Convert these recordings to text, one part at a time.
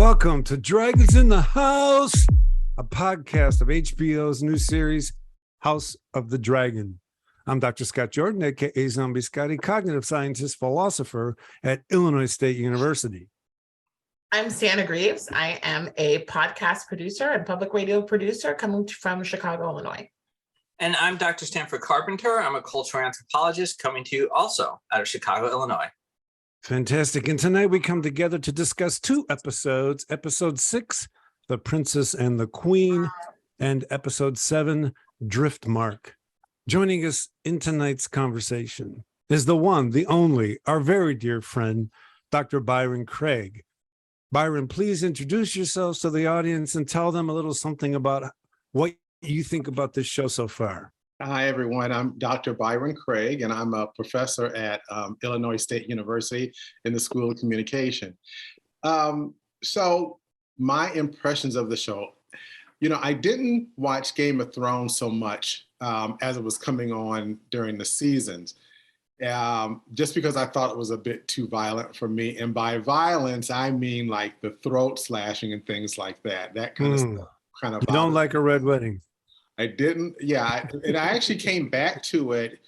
Welcome to Dragons in the House, a podcast of HBO's new series, House of the Dragon. I'm Dr. Scott Jordan, aka Zombie Scotty, cognitive scientist, philosopher at Illinois State University. I'm Cianna Greaves. I am a podcast producer and public radio producer coming from Chicago, Illinois. And I'm Dr. Stanford Carpenter. I'm a cultural anthropologist coming to you also out of Chicago, Illinois. Fantastic. And tonight we come together to discuss two episodes. Episode 6, The Princess and the Queen, and Episode 7, Driftmark. Joining us in tonight's conversation is the one, the only, our very dear friend, Dr. Byron Craig. Byron, please introduce yourselves to the audience and tell them a little something about what you think about this show so far. Hi, everyone. I'm Dr. Byron Craig, and I'm a professor at Illinois State University in the School of Communication. So my impressions of the show, I didn't watch Game of Thrones so much as it was coming on during the seasons, just because I thought it was a bit too violent for me. And by violence, I mean like the throat slashing and things like that, that kind of stuff. You don't like a red wedding? I didn't. Yeah. And I actually came back to it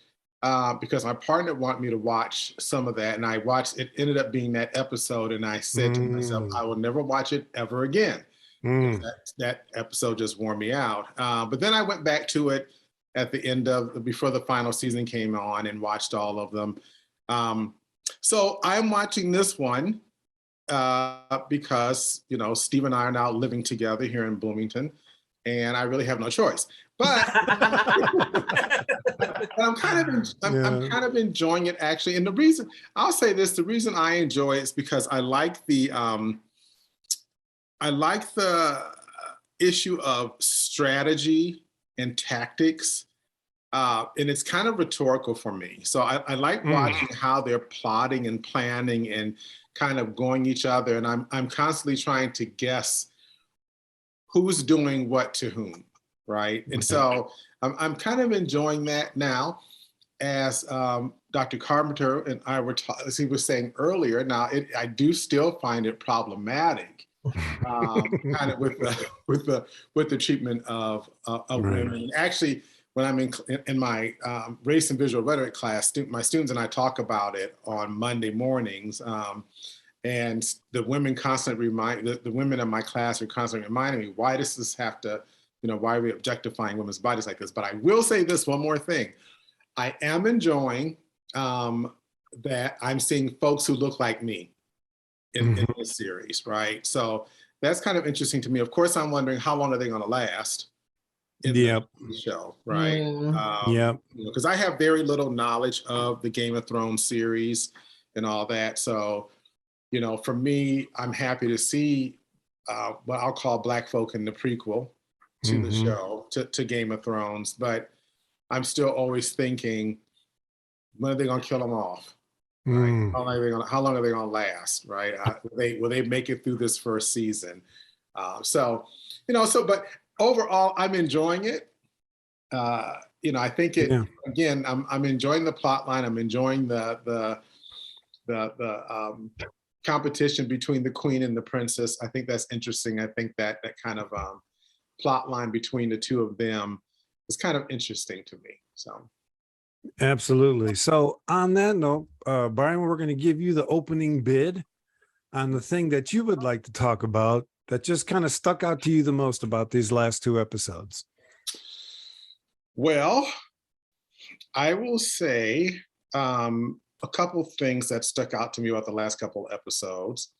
because my partner wanted me to watch some of that. And I watched, it ended up being that episode. And I said to myself, I will never watch it ever again. That episode just wore me out. But then I went back to it at the end before the final season came on and watched all of them. So I'm watching this one because, Steve and I are now living together here in Bloomington. And I really have no choice, but I'm kind of enjoying it actually. And the reason the reason I enjoy it is because I like the issue of strategy and tactics, and it's kind of rhetorical for me. So I like watching how they're plotting and planning and kind of going each other, and I'm constantly trying to guess who's doing what to whom, right? And so I'm kind of enjoying that now, as Dr. Carpenter and I were, as he was saying earlier. Now, I do still find it problematic, kind of with the treatment of women. Actually, when I'm in my race and visual rhetoric class, my students and I talk about it on Monday mornings. And the women constantly the women in my class are constantly reminding me, why does this have to, why are we objectifying women's bodies like this? But I will say this one more thing. I am enjoying that I'm seeing folks who look like me in this series, right? So that's kind of interesting to me. Of course, I'm wondering how long are they going to last in the show, right? Because I have very little knowledge of the Game of Thrones series and all that. So, for me, I'm happy to see what I'll call Black folk in the prequel to the show, to Game of Thrones. But I'm still always thinking, when are they going to kill them off? Right? How long are they going to last? Right? Will they make it through this first season? But overall, I'm enjoying it. I think again, I'm enjoying the plot line. I'm enjoying the competition between the queen and the princess. I think that's interesting. I think that kind of plot line between the two of them is kind of interesting to me. So, absolutely. So, on that note, Byron, we're going to give you the opening bid on the thing that you would like to talk about that just kind of stuck out to you the most about these last two episodes. Well, I will say a couple things that stuck out to me about the last couple episodes.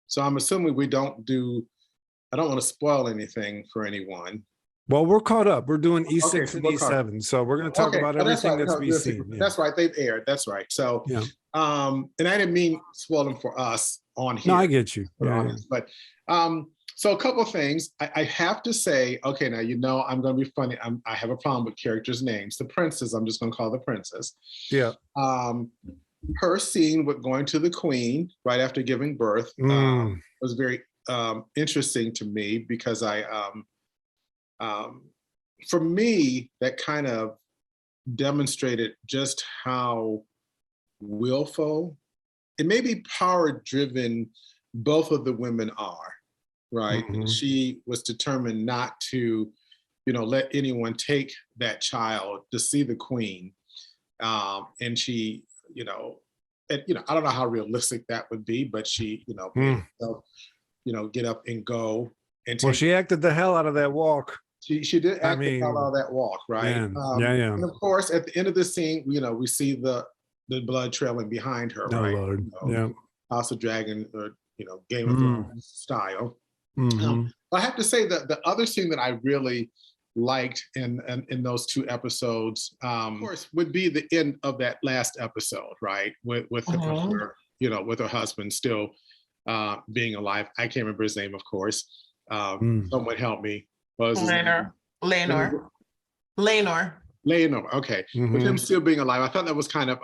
So I'm assuming I don't want to spoil anything for anyone. Well, we're caught up. We're doing E6 and E7. So we're going to talk about everything that's been seen. That's right. They've aired. That's right. So, and I didn't mean spoil them for us on here. No, I get you. But so a couple of things. I have to say, okay, now, I'm going to be funny. I have a problem with characters' names. The princess, I'm just going to call the princess. Yeah. Her scene with going to the queen right after giving birth was very interesting to me because for me, that kind of demonstrated just how willful and maybe power-driven both of the women are. right? Mhm. She was determined not to, let anyone take that child to see the queen. And she, I don't know how realistic that would be, but she, made herself, get up and go and Well, take. she acted the hell out of that walk. She did I act the hell mean, out of that walk, right? yeah. And of course, at the end of the scene, we see the blood trailing behind her, Oh, right? Lord. Yeah. House of Dragon, or Game of Mm. Thrones style. Mhm. I have to say that the other scene that I really liked in those two episodes, of course, would be the end of that last episode, right? With her, with her husband still being alive. I can't remember his name, of course. Someone help me. What was his name? Laenor. Okay. With him still being alive, I thought that was kind of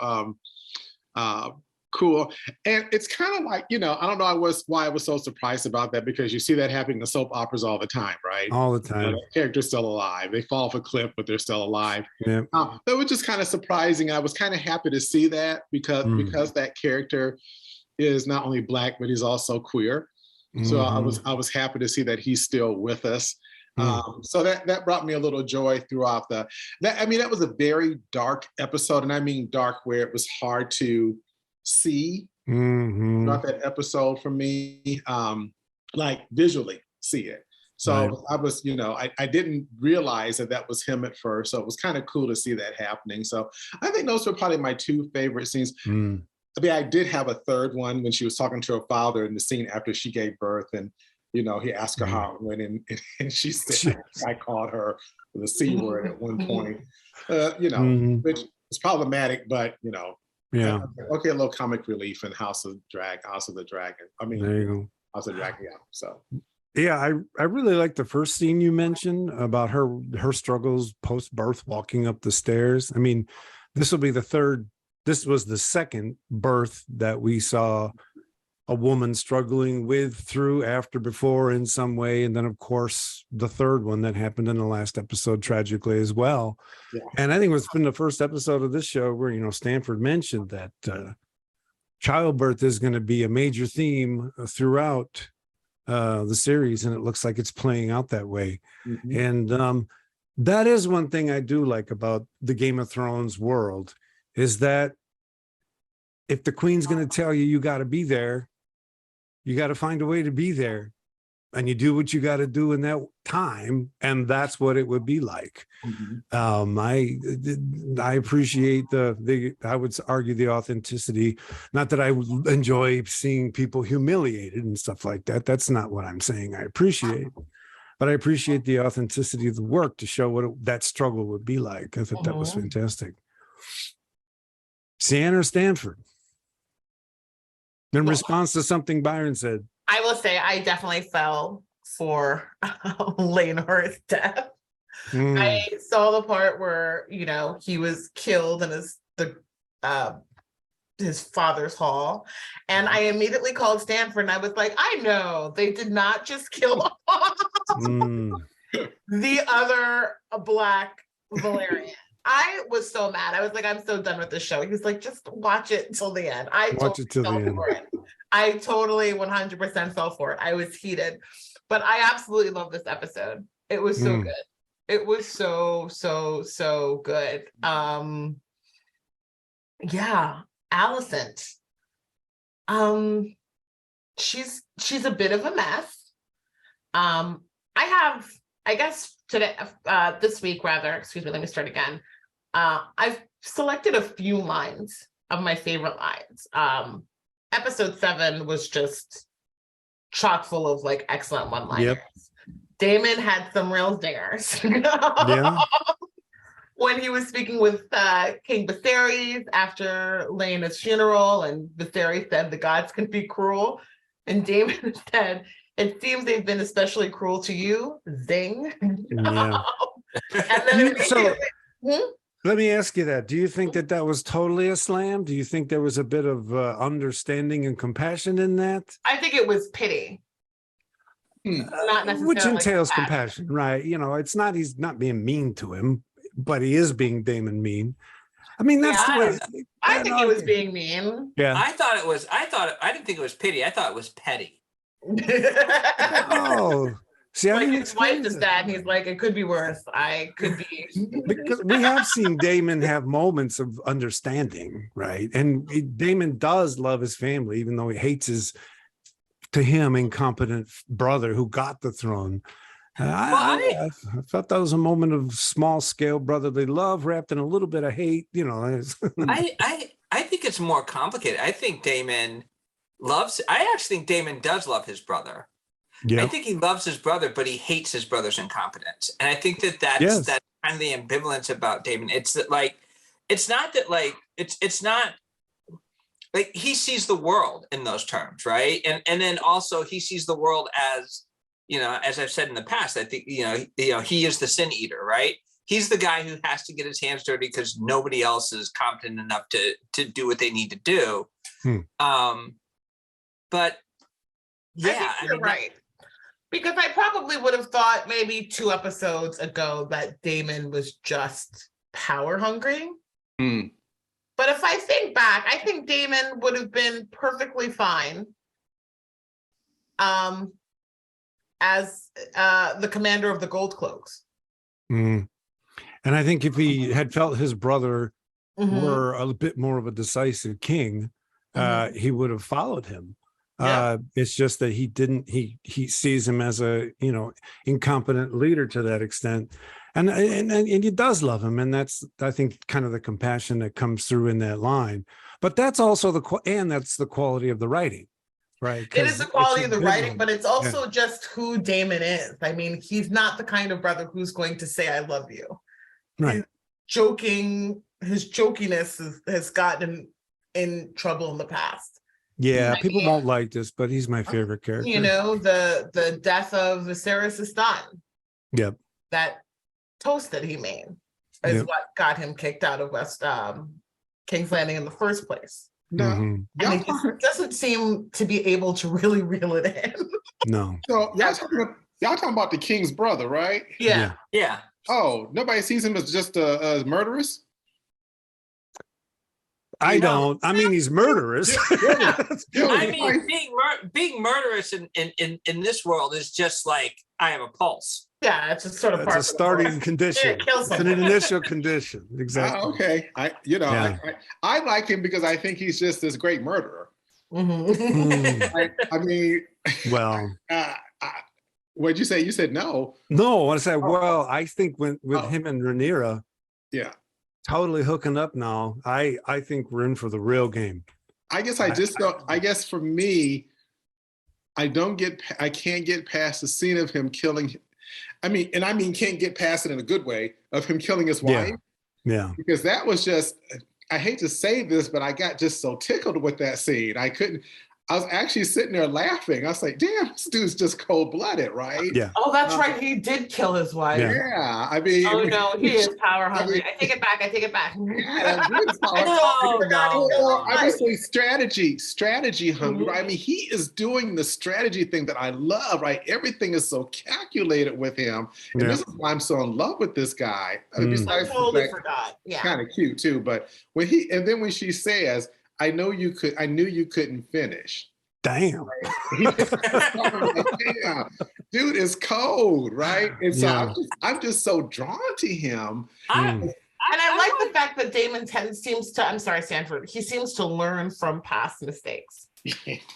cool. And it's kind of like, I don't know why I was so surprised about that, because you see that happening in soap operas all the time, right? All the time. The character's still alive. They fall off a cliff, but they're still alive. Yeah. That was just kind of surprising. I was kind of happy to see that because that character is not only Black, but he's also queer. So I was happy to see that he's still with us. So that brought me a little joy throughout that was a very dark episode, and I mean dark where it was hard to see throughout that episode for me, like visually see it. So I was, I didn't realize that was him at first. So it was kind of cool to see that happening. So I think those were probably my two favorite scenes. I mean, I did have a third one when she was talking to her father in the scene after she gave birth, and he asked her how it went, and she said, I called her the C word at one point, which is problematic, but yeah. Okay, a little comic relief in House of the Dragon. I mean, There you go. House of Dragon, yeah. So yeah, I really like the first scene you mentioned about her struggles post-birth, walking up the stairs. I mean, this was the second birth that we saw a woman struggling with, through, after, before in some way. And then, of course, the third one that happened in the last episode, tragically as well. Yeah. And I think it's been the first episode of this show where, Stanford mentioned that childbirth is going to be a major theme throughout the series. And it looks like it's playing out that way. And that is one thing I do like about the Game of Thrones world, is that if the queen's going to tell you, you got to be there, you got to find a way to be there, and you do what you got to do in that time. And that's what it would be like. I appreciate I would argue the authenticity. Not that I enjoy seeing people humiliated and stuff like that. That's not what I'm saying. I appreciate, but I appreciate the authenticity of the work to show what that struggle would be like. I thought that was fantastic. Cianna or Stanford? In response to something Byron said. I will say I definitely fell for Laenor's death. I saw the part where, he was killed in his father's hall. And I immediately called Stanford and I was like, I know they did not just kill the other Black Valerian. I was so mad. I was like, I'm so done with this show. He was like, just watch it until the end. I totally 100% fell for it. I was heated, but I absolutely love this episode. It was so good. It was so good. Yeah, Alicent. She's a bit of a mess. This week, let me start again. I've selected a few lines of my favorite lines. Episode 7 was just chock full of excellent one-liners. Yep. Damon had some real dingers. Yeah. When he was speaking with King Viserys after Laena's funeral, and Viserys said the gods can be cruel, and Damon said, it seems they've been especially cruel to you. Zing. Yeah. And then let me ask you that. Do you think that was totally a slam? Do you think there was a bit of understanding and compassion in that? I think it was pity. Not necessarily. Which entails compassion, right? It's not, he's not being mean to him, but he is being Damon mean. I mean, that's the way. I think he was being mean. Yeah. I didn't think it was pity. I thought it was petty. Oh, see, I Like didn't his wife experience is it. that, and he's like, it could be worse. I could be. Because we have seen Damon have moments of understanding, right? And Damon does love his family, even though he hates his, to him, incompetent brother who got the throne. I felt that was a moment of small scale brotherly love wrapped in a little bit of hate, you know. I think it's more complicated. I think Damon I actually think Damon does love his brother. Yeah. I think he loves his brother, but he hates his brother's incompetence. And I think that's Yes. kind of the ambivalence about Damon. It's that like, it's not that like, it's not like he sees the world in those terms, right? And then also he sees the world as, you know, as I've said in the past, I think, you know, he is the sin eater, right? He's the guy who has to get his hands dirty because nobody else is competent enough to do what they need to do. But yeah, I think you're right. Because I probably would have thought maybe 2 episodes ago that Damon was just power hungry. But if I think back, I think Damon would have been perfectly fine as the commander of the Gold Cloaks. And I think if he had felt his brother were a bit more of a decisive king, he would have followed him. It's just that he didn't. He sees him as a, you know, incompetent leader to that extent, and he does love him, and that's, I think, kind of the compassion that comes through in that line. But that's also that's the quality of the writing, right? It is the quality of the writing, but it's also just who Damon is. I mean, he's not the kind of brother who's going to say "I love you." Right. His jokiness has gotten him in trouble in the past. Yeah, people won't like this, but he's my favorite character. You know, the death of Viserys' son. Yep. That toast that he made is what got him kicked out of King's Landing in the first place. No, and he just doesn't seem to be able to really reel it in. No. So y'all talking about the king's brother, right? Yeah. Oh, nobody sees him as just a murderous? I don't. I mean, he's murderous. I mean, being murderous in this world is just like, I have a pulse. Yeah, it's just sort of part. It's a starting condition. It's an initial condition. Exactly. Okay. I like him because I think he's just this great murderer. I mean, well, what'd you say? You said no. No, I said, well, I think with him and Rhaenyra, totally hooking up now, I think we're in for the real game. I guess I guess for me, I can't get past the scene of him killing. I mean, can't get past it in a good way, of him killing his wife. Yeah. Because that was just, I hate to say this, but I got just so tickled with that scene. I was actually sitting there laughing. I was like, damn, this dude's just cold-blooded, right? Yeah. Oh, that's right. He did kill his wife. Yeah. I mean, oh no, he is power hungry. I take it back. I would say strategy hungry. I mean, he is doing the strategy thing that I love, right? Everything is so calculated with him. And this is why I'm so in love with this guy. I totally forgot. Yeah. Kind of cute too. But when she says, I knew you couldn't finish. Damn. Damn. Dude is cold, right? And so I'm just so drawn to him. And I like the fact that Damon seems to, I'm sorry, Stanford, he seems to learn from past mistakes.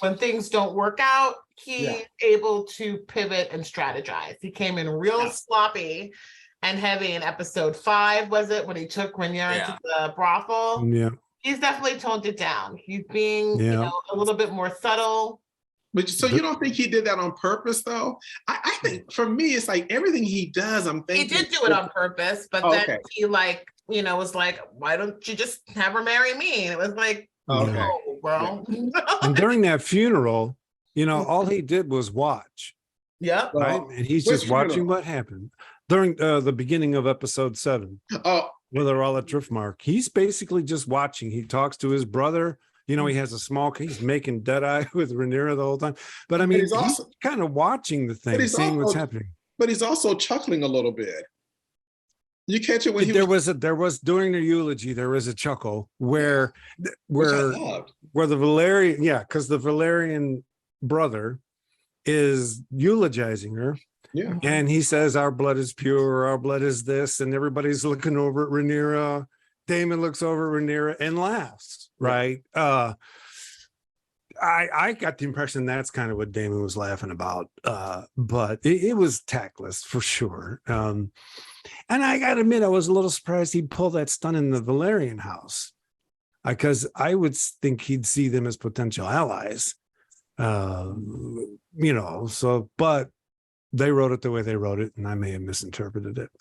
When things don't work out, he's able to pivot and strategize. He came in real sloppy and heavy in episode 5, was it, when he took Rhaenyra to the brothel? Yeah. He's definitely toned it down. He's being, a little bit more subtle. But so you don't think he did that on purpose, though? I think for me, it's like everything he does, I'm thinking. He did do it on purpose, but then he was like, why don't you just have her marry me? And it was like, no, bro. And during that funeral, all he did was watch. Yep. Right? And he's just watching what happened during the beginning of episode 7. Oh. Where they're all at Driftmark. He's basically just watching. He talks to his brother. He has a small, he's making dead eye with Rhaenyra the whole time. But I mean, he's kind of watching the thing, seeing what's happening. But he's also chuckling a little bit. You catch it when there was during the eulogy, there was a chuckle where the Valerian, because the Valerian brother is eulogizing her. Yeah. And he says, our blood is pure, our blood is this, and everybody's looking over at Rhaenyra. Damon looks over at Rhaenyra and laughs, right? I got the impression that's kind of what Damon was laughing about, but it was tactless for sure. And I got to admit, I was a little surprised he'd pull that stunt in the Valerian house, because I would think he'd see them as potential allies, but they wrote it the way they wrote it, and I may have misinterpreted it.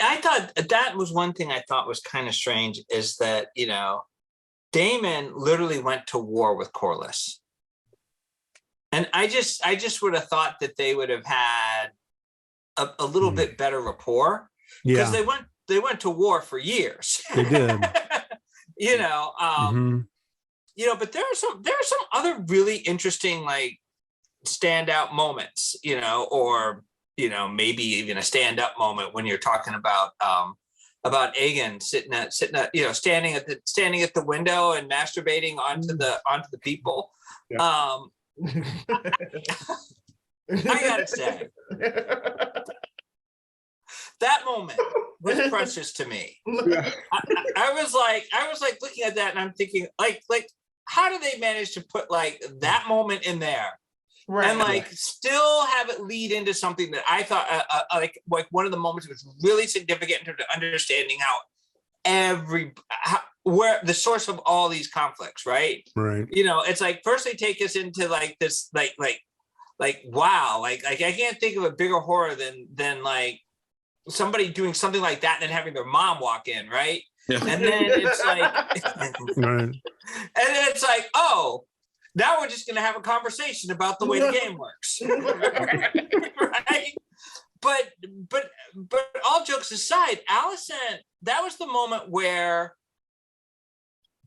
I thought that was one thing I thought was kind of strange, is that, Damon literally went to war with Corlys. And I just would have thought that they would have had a little bit better rapport, because they went to war for years. They did. But there are some other really interesting, like, standout moments, or maybe even a stand-up moment when you're talking about Aegon standing at the window and masturbating onto the people. Yeah. I gotta say, that moment was precious to me. Yeah. I was like looking at that, and I'm thinking, like how do they manage to put like that moment in there? Right. And like still have it lead into something that I thought like one of the moments was really significant in terms of understanding where the source of all these conflicts, right? Right. It's like first they take us into like this like wow, like I can't think of a bigger horror than like somebody doing something like that and then having their mom walk in, right? Yeah. And then it's like right. And then it's like, oh, now we're just going to have a conversation about the way the game works. Right? But all jokes aside, Alicent, that was the moment where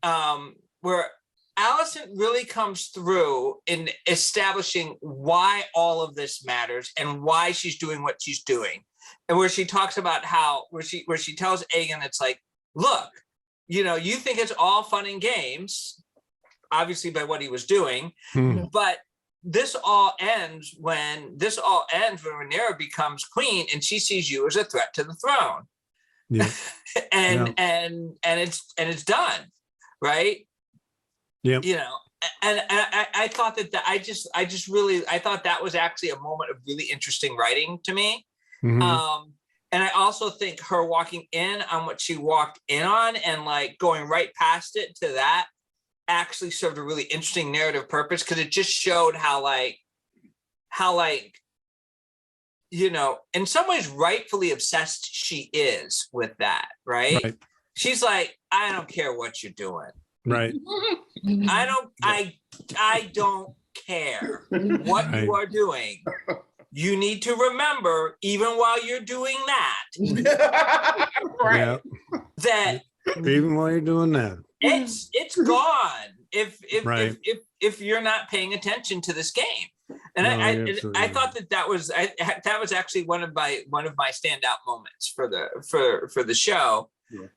Alicent really comes through in establishing why all of this matters and why she's doing what she's doing. And where she talks about where she tells Aegon, it's like, look, you think it's all fun and games, obviously by what he was doing, but this all ends when Rhaenyra becomes queen and she sees you as a threat to the throne. Yeah. and it's done, right? Yeah. And I thought I thought that was actually a moment of really interesting writing to me. Mm-hmm. And I also think her walking in on what she walked in on and like going right past it to that actually served a really interesting narrative purpose, because it just showed how in some ways rightfully obsessed she is with that, right? She's like, I don't care what you're doing, right? I don't care what you are doing. You need to remember, even while you're doing that, right? That even while you're doing that, it's gone if you're not paying attention to this game. And I thought that was actually one of my standout moments for the show. Yeah.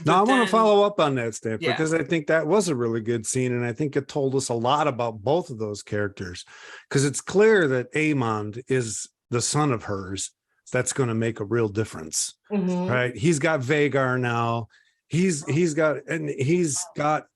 Now I want to follow up on that, Steph, because I think that was a really good scene, and I think it told us a lot about both of those characters, because it's clear that Aemond is the son of hers that's going to make a real difference, right? He's got Vhagar now. He's got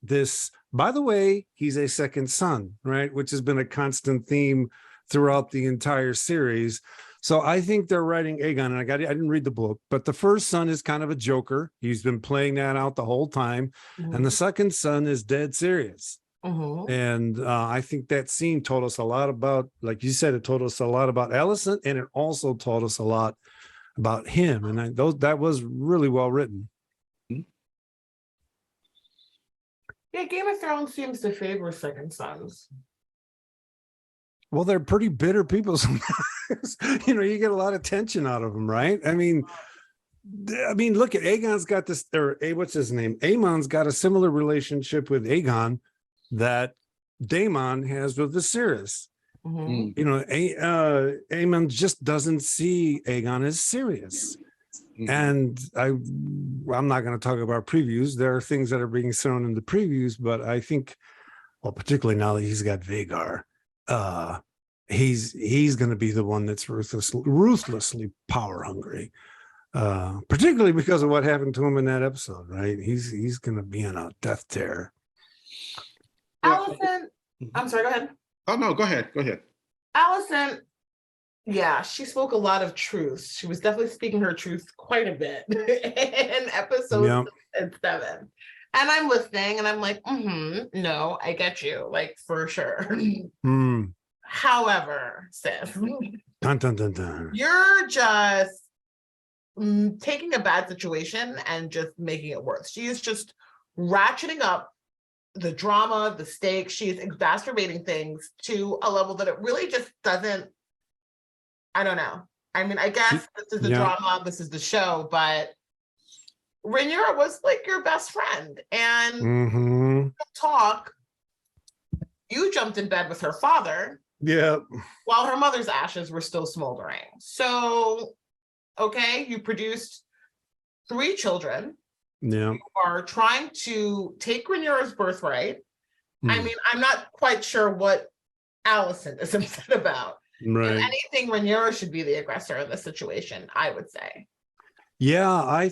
this. By the way, he's a second son, right? Which has been a constant theme throughout the entire series. So I think they're writing Aegon, and I didn't read the book, but the first son is kind of a joker. He's been playing that out the whole time. And the second son is dead serious. And I think that scene told us a lot about, like you said, it told us a lot about Alicent, and it also told us a lot about him. And that was really well written. Yeah, Game of Thrones seems to favor second sons. Well, they're pretty bitter people sometimes. You get a lot of tension out of them, right? I mean, look at Aegon's got this, or what's his name? Aemon's got a similar relationship with Aegon that Daemon has with Viserys. Aemon just doesn't see Aegon as serious. And I'm not going to talk about previews. There are things that are being shown in the previews, but I think, well, particularly now that he's got Vhagar, he's going to be the one that's ruthlessly power hungry, particularly because of what happened to him in that episode, right? He's going to be on a death tear. Allison, I'm sorry, go ahead. Oh, no, go ahead. Allison, yeah, she spoke a lot of truth. She was definitely speaking her truth quite a bit in episode 7. And I'm listening and I'm like, no, I get you, like, for sure. However, sis, Dun, dun, dun, dun. you're just taking a bad situation and just making it worse. She is just ratcheting up the drama, the stakes. She is exacerbating things to a level that it really just doesn't. I don't know. I mean, I guess this is the drama, this is the show, but Rhaenyra was like your best friend, and talk. You jumped in bed with her father. Yeah. While her mother's ashes were still smoldering. So, okay, you produced 3 children. Yeah. You are trying to take Rhaenyra's birthright. I mean, I'm not quite sure what Allison is upset about. Right. If anything, Rhaenyra should be the aggressor in this situation, I would say. Yeah, I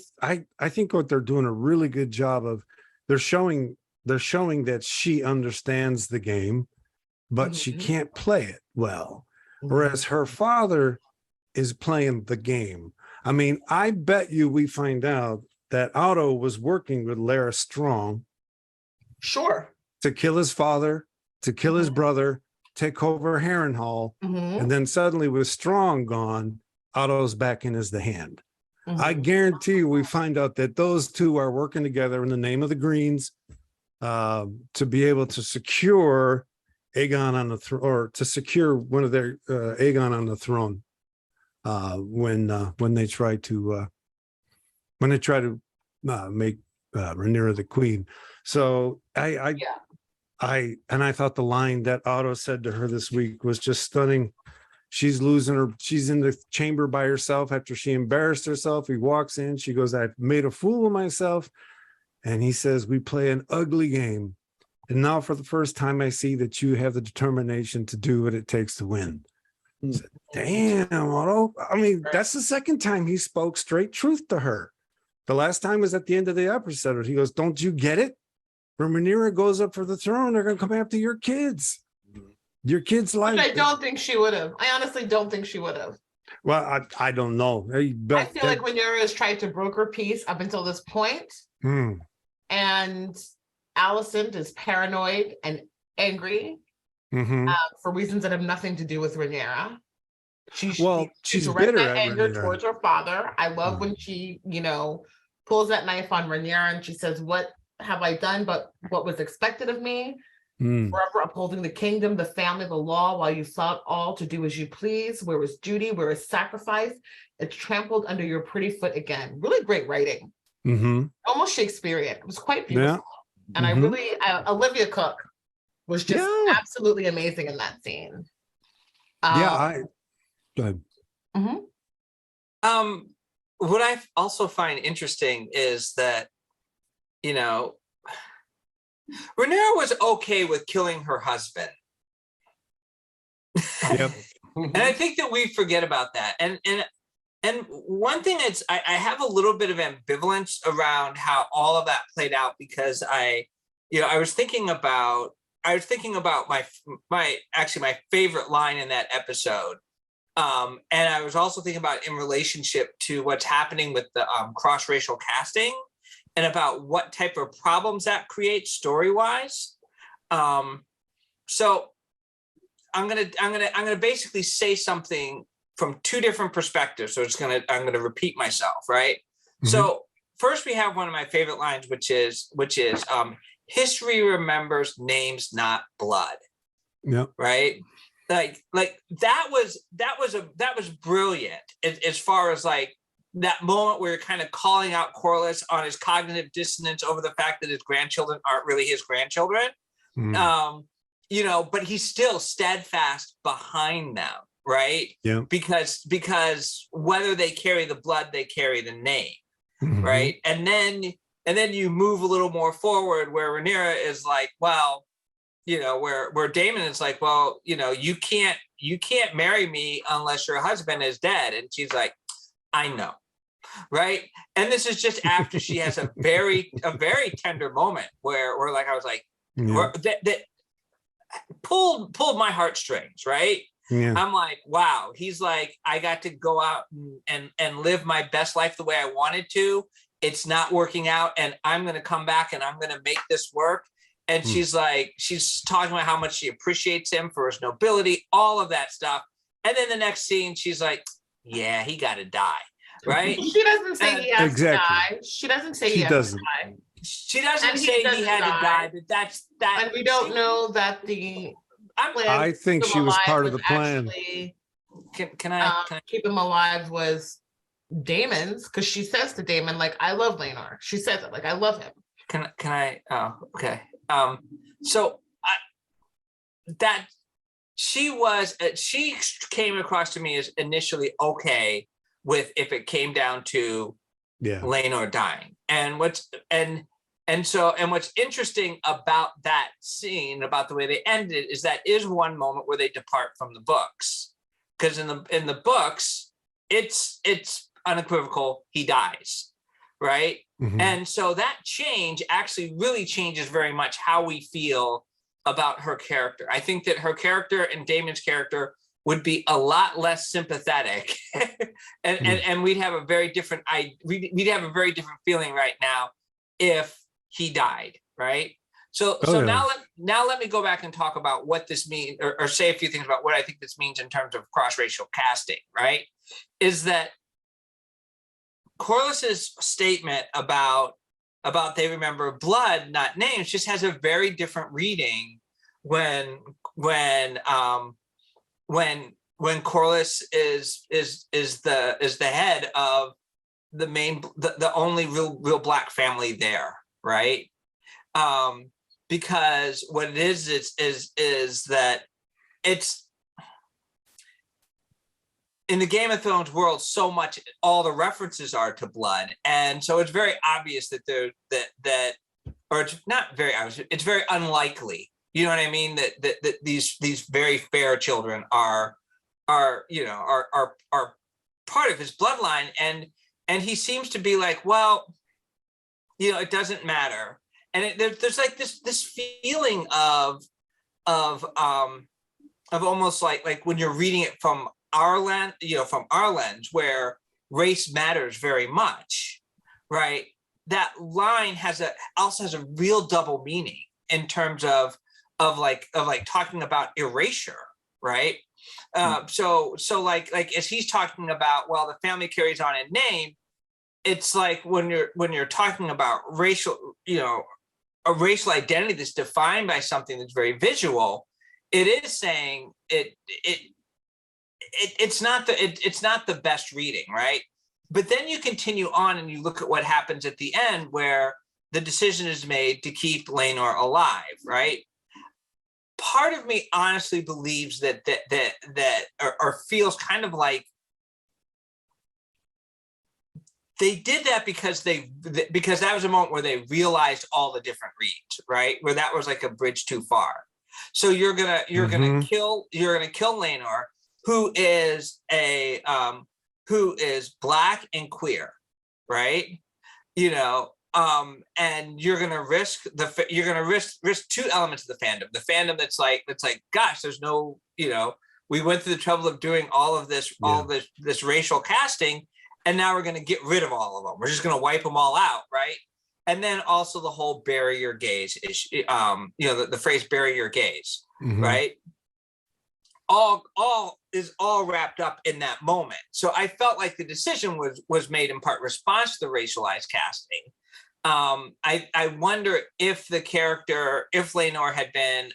think what they're doing a really good job of, they're showing that she understands the game, but she can't play it well. Whereas her father is playing the game. I mean, I bet you we find out that Otto was working with Lara Strong. Sure. To kill his father, to kill his brother, take over Harrenhal, and then suddenly with Strong gone, Otto's back in as the hand. I guarantee you we find out that those two are working together in the name of the Greens to be able to secure Aegon on the throne, or to secure one of their Aegon on the throne when they try to make Rhaenyra the queen. So I thought the line that Otto said to her this week was just stunning. She's in the chamber by herself after she embarrassed herself. He walks in, she goes, "I've made a fool of myself." And he says, "We play an ugly game. And now for the first time, I see that you have the determination to do what it takes to win." I said, damn, Otto. I mean, that's the second time he spoke straight truth to her. The last time was at the end of the episode. He goes, "Don't you get it? When Rhaenyra goes up for the throne, they're going to come after your kids. Your kids' life." Which I don't think she would have. I honestly don't think she would have. Well, I don't know. I feel like Rhaenyra has tried to broker peace up until this point. And Alicent is paranoid and angry for reasons that have nothing to do with Rhaenyra. She's bitter that at anger Rhaenyra towards her father. I love when she, pulls that knife on Rhaenyra and she says, "What have I done but what was expected of me? Forever upholding the kingdom, the family, the law, while you sought all to do as you please. Where was duty? Where is sacrifice? It's trampled under your pretty foot again." Really great writing. Almost Shakespearean. It was quite beautiful. And I really, Olivia Cook was just absolutely amazing in that scene. Go ahead. What I also find interesting is that, Rhaenyra was okay with killing her husband. Yep. And I think that we forget about that. And one thing that's, I have a little bit of ambivalence around how all of that played out, because I was thinking about my favorite line in that episode. And I was also thinking about in relationship to what's happening with the cross-racial casting and about what type of problems that creates story-wise. So I'm gonna basically say something from 2 different perspectives. So I'm gonna repeat myself, right? So first we have one of my favorite lines, which is history remembers names, not blood. Yep. Right. Like that was brilliant as far as like that moment where you're kind of calling out Corlys on his cognitive dissonance over the fact that his grandchildren aren't really his grandchildren. But he's still steadfast behind them, right? Yeah. Because whether they carry the blood, they carry the name, right? And then you move a little more forward where Rhaenyra is like, well, where Damon is like, well, you can't marry me unless your husband is dead. And she's like, I know. Right. And this is just after she has a very tender moment where like, I was like, that pulled my heartstrings. Right. Yeah. I'm like, wow, he's like, I got to go out and live my best life the way I wanted to. It's not working out. And I'm going to come back and I'm going to make this work. And she's like, she's talking about how much she appreciates him for his nobility, all of that stuff. And then the next scene, she's like, yeah, he got to die. Right. She doesn't say he has to die. She doesn't say he has to die. She doesn't say he had to die, but that's that. And we don't know that I think she was part of the plan. Can I keep him alive was Damon's, because she says to Damon, like, I love Laenor. She says it, like, I love him. Can I? Oh, okay. So she came across to me as initially okay with if it came down to Laenor dying. And what's interesting about that scene, about the way they ended, is that is one moment where they depart from the books. Because in the books, it's unequivocal, he dies, right? Mm-hmm. And so that change actually really changes very much how we feel about her character. I think that her character and Damon's character would be a lot less sympathetic, and we'd have a very different feeling right now if he died, right? So now let me go back and talk about what this means, or say a few things about what I think this means in terms of cross-racial casting, right? Is that Corliss's statement about they remember blood, not names, just has a very different reading when Corlys is the head of the only real black family there, right? Because what it is that it's in the Game of Thrones world, so much, all the references are to blood. And so it's very obvious that or it's not very obvious, it's very unlikely, you know what I mean? That these very fair children are part of his bloodline. And he seems to be like, well, it doesn't matter. And there's like this feeling of almost like when you're reading it from our lens, where race matters very much, right? That line also has a real double meaning in terms of talking about erasure, right? So like as he's talking about, well, the family carries on in name, it's like when you're talking about racial, a racial identity that's defined by something that's very visual, it is saying it's not the best reading, right? But then you continue on and you look at what happens at the end, where the decision is made to keep Laenor alive, right? Part of me honestly believes that or feels kind of like they did that because that was a moment where they realized all the different reads, right? Where that was like a bridge too far. So you're gonna kill Laenor, who is black and queer, right? And you're gonna risk two elements of the fandom. The fandom that's like, gosh, there's no, we went through the trouble of doing all of this racial casting, and now we're gonna get rid of all of them. We're just gonna wipe them all out, right? And then also the whole bury your gaze issue, the phrase bury your gaze, right? All wrapped up in that moment. So I felt like the decision was made in part response to the racialized casting. I wonder if the character, if Laenor had been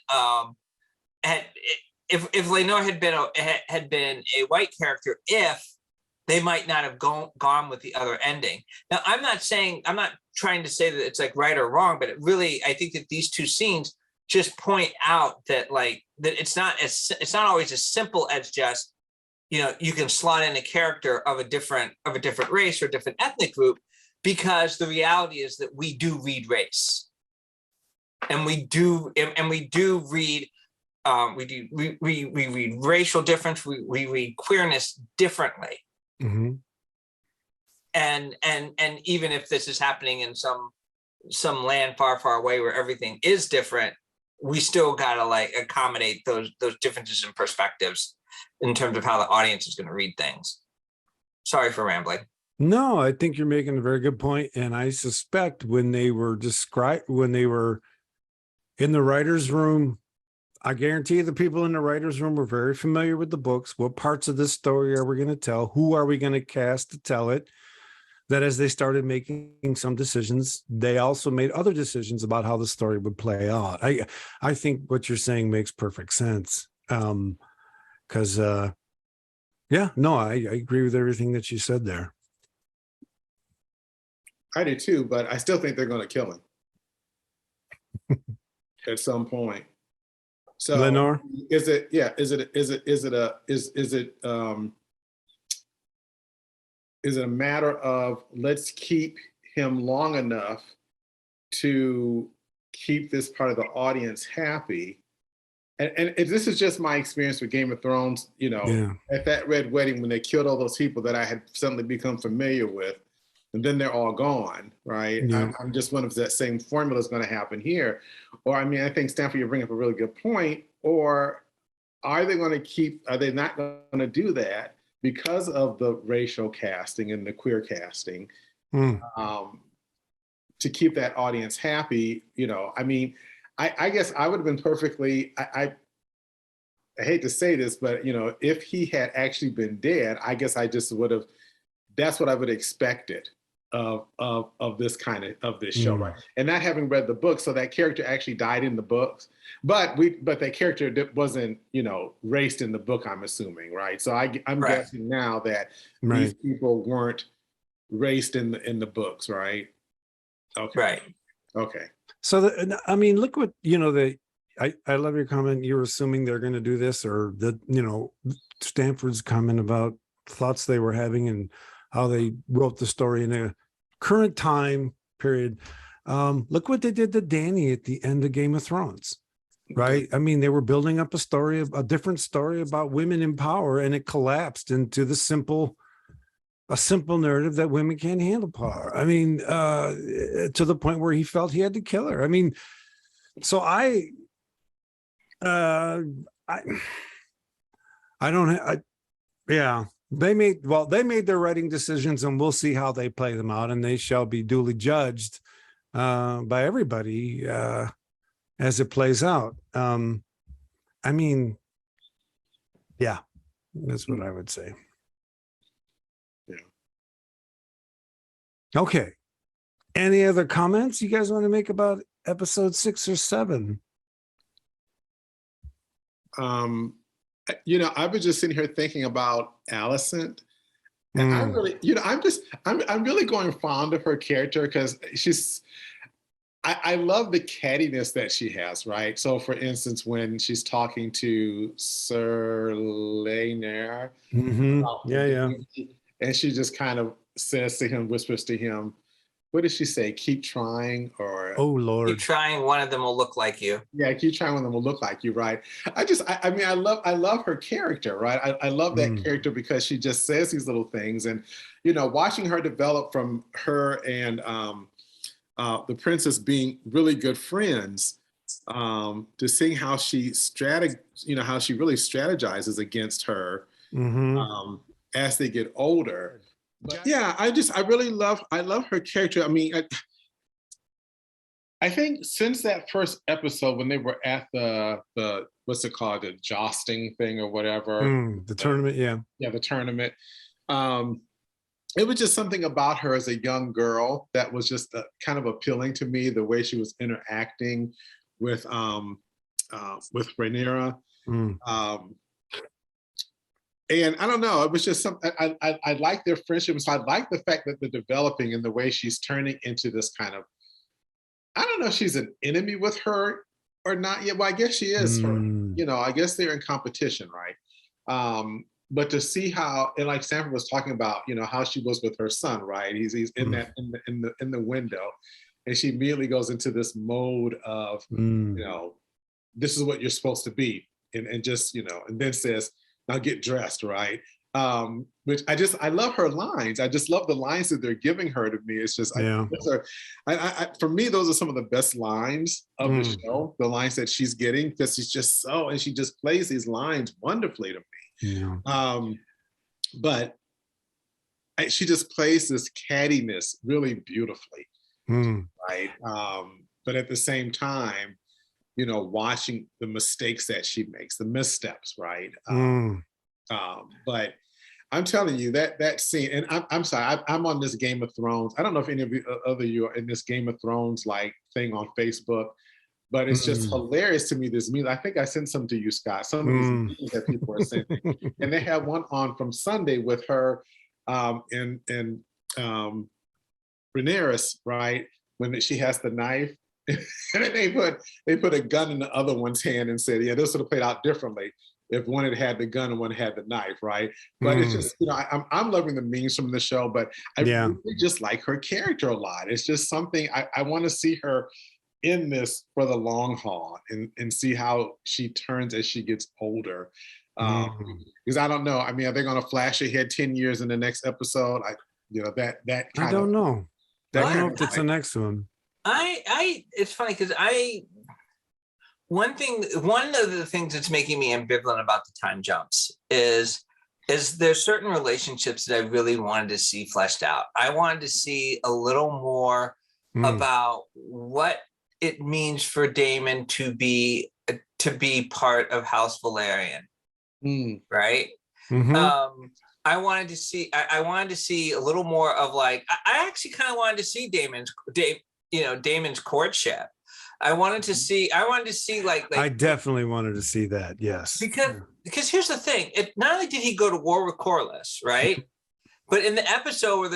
if Laenor had been a white character, if they might not have gone with the other ending. Now, I'm not trying to say that it's like right or wrong, but I think that these two scenes just point out that that it's not always as simple as just, you can slot in a character of a different race or a different ethnic group, because the reality is that we do read race. and we do read. We read racial difference. We read queerness differently. Mm-hmm. And even if this is happening in some land far, far away where everything is different, we still gotta like accommodate those differences in perspectives in terms of how the audience is going to read things. Sorry for rambling. No, I think you're making a very good point, and I suspect when they were in the writer's room, I guarantee the people in the writer's room were very familiar with the books. What parts of this story are we going to tell? Who are we going to cast to tell it? That as they started making some decisions, they also made other decisions about how the story would play out. I think what you're saying makes perfect sense. Because yeah, no, I agree with everything that you said there. I do too, but I still think they're going to kill him at some point. So Lenore, is it a matter of let's keep him long enough to keep this part of the audience happy? And this is just my experience with Game of Thrones, at that Red Wedding when they killed all those people that I had suddenly become familiar with, and then they're all gone, right? Yeah. I'm just wondering if that same formula is going to happen here. Or, I mean, I think, Stanford, you bring up a really good point. Or are they not going to do that because of the racial casting and the queer casting to keep that audience happy? I mean, I guess I would have been perfectly, I hate to say this, but, if he had actually been dead, I guess I just would have, that's what I would have expected of this this show, right? And not having read the book, so that character actually died in the books, but that character wasn't, raced in the book, I'm assuming, right? So I'm guessing now that these people weren't raced in the books, right? Okay. Right. Okay. So I mean, look what I love your comment. You're assuming they're going to do this, or Stanford's comment about thoughts they were having and how they wrote the story in a current time period. Look what they did to Dany at the end of Game of Thrones, right? I mean, they were building up a different story about women in power, and it collapsed into a simple narrative that women can't handle power. I mean, to the point where he felt he had to kill her. I mean, so they made their writing decisions, and we'll see how they play them out, and they shall be duly judged by everybody as it plays out. I mean, yeah, that's what I would say. Yeah. Okay. Any other comments you guys want to make about episode 6 or 7? I was just sitting here thinking about Alicent, and I really, I'm really going fond of her character because I love the cattiness that she has, right? So, for instance, when she's talking to Sir Lanier, and she just kind of says to him, whispers to him, what did she say? Keep trying, or oh Lord, keep trying. One of them will look like you. Yeah, keep trying. One of them will look like you, right? I love her character, right? I love that character because she just says these little things, and watching her develop from her and the princess being really good friends, to seeing how she really strategizes against her as they get older. But yeah, I love her character. I mean, I think since that first episode when they were at the what's it called, the jousting thing or whatever, the tournament, the tournament. It was just something about her as a young girl that was just kind of appealing to me. The way she was interacting with Rhaenyra. And I don't know, it was just something, I like their friendship. So I like the fact that they're developing in the way she's turning into this kind of, I don't know if she's an enemy with her or not yet. Well, I guess she is her, I guess they're in competition, right? But to see how, and like Stanford was talking about, how she was with her son, right? He's in that, in the window. and she immediately goes into this mode of, this is what you're supposed to be, and just, and then says, now get dressed, right? Which I love her lines. I just love the lines that they're giving her. To me, it's just, for me, those are some of the best lines of the show, the lines that she's getting, because she's just and she just plays these lines wonderfully to me. But she just plays this cattiness really beautifully, right? But at the same time, watching the mistakes that she makes, the missteps, right? But I'm telling you that scene, and I'm sorry, I'm on this Game of Thrones. I don't know if any of you other you are in this Game of Thrones like thing on Facebook, but it's just hilarious to me. This music, I think I sent some to you, Scott. Some of these memes that people are sending, and they have one on from Sunday with her and Rhaenyra, right? When she has the knife, and they put a gun in the other one's hand and said, "Yeah, this would have played out differently if one had the gun and one had the knife," right? But it's just, I'm loving the memes from the show, but I really just like her character a lot. It's just something I want to see her in this for the long haul and see how she turns as she gets older. Because I don't know. I mean, are they going to flash ahead 10 years in the next episode? I don't know. I don't know if it's the next one. It's funny because one of the things that's making me ambivalent about the time jumps is there's certain relationships that I really wanted to see fleshed out. I wanted to see a little more about what it means for Daemon to be part of House Valerian, right? I wanted to see a little more of like, I actually kind of wanted to see Daemon's courtship. I wanted to see like I definitely wanted to see that. Yes. Because here's the thing. Not only did he go to war with Corlys, right? But in the episode when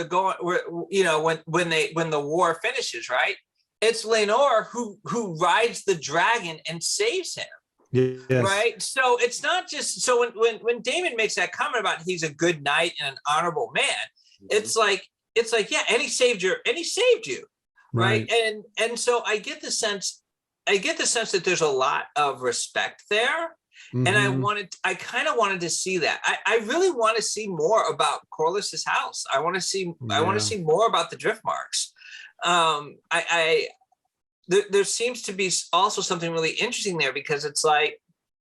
the war finishes, right? It's Laenor who rides the dragon and saves him. Yes. Right. So it's not just when Daemon makes that comment about he's a good knight and an honorable man, it's like, yeah, and he saved you. Right. And so I get the sense that there's a lot of respect there. And I kind of wanted to see that. I really want to see more about Corlys's house. I want to see more about the Driftmarks. There seems to be also something really interesting there, because it's like,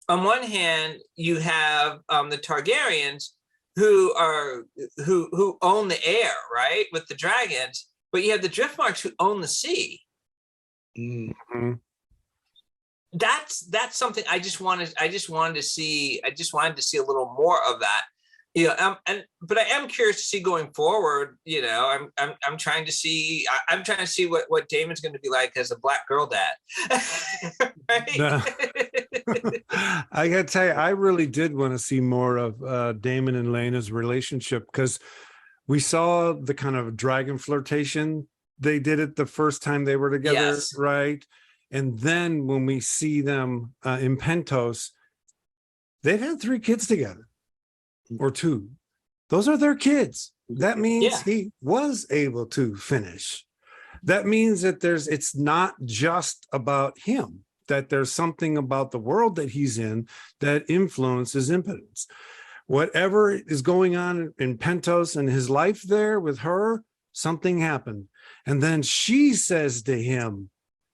on one hand, you have the Targaryens who own the air, right, with the dragons, but you have the Driftmarks who own the sea. That's something I just wanted to see a little more of that. But I am curious to see going forward. I'm trying to see what Daemon's going to be like as a black girl dad. I gotta tell you, I really did want to see more of Daemon and Laena's relationship, because we saw the kind of dragon flirtation they did it the first time they were together, right? And then when we see them in Pentos, they've had 3 kids together. Or 2. Those are their kids. That means he was able to finish. That means that it's not just about him, that there's something about the world that he's in that influences impotence. Whatever is going on in Pentos and his life there with her, something happened. And then she says to him,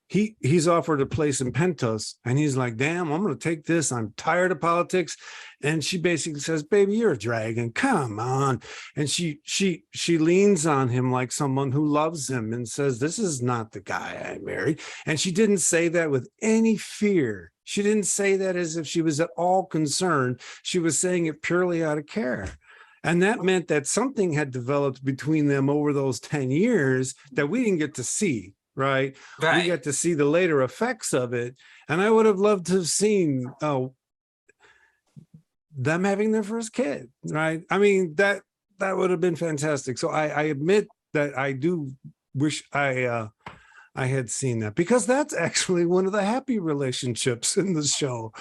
he's offered a place in Pentos, and he's like, damn, I'm going to take this. I'm tired of politics. And she basically says, baby, you're a dragon. Come on. And she leans on him like someone who loves him and says, this is not the guy I married. And she didn't say that with any fear. She didn't say that as if she was at all concerned. She was saying it purely out of care. And that meant that something had developed between them over those 10 years that we didn't get to see. Right. We got to see the later effects of it. And I would have loved to have seen them having their first kid. Right. I mean, that would have been fantastic. So I admit that I do wish I had seen that, because that's actually one of the happy relationships in the show.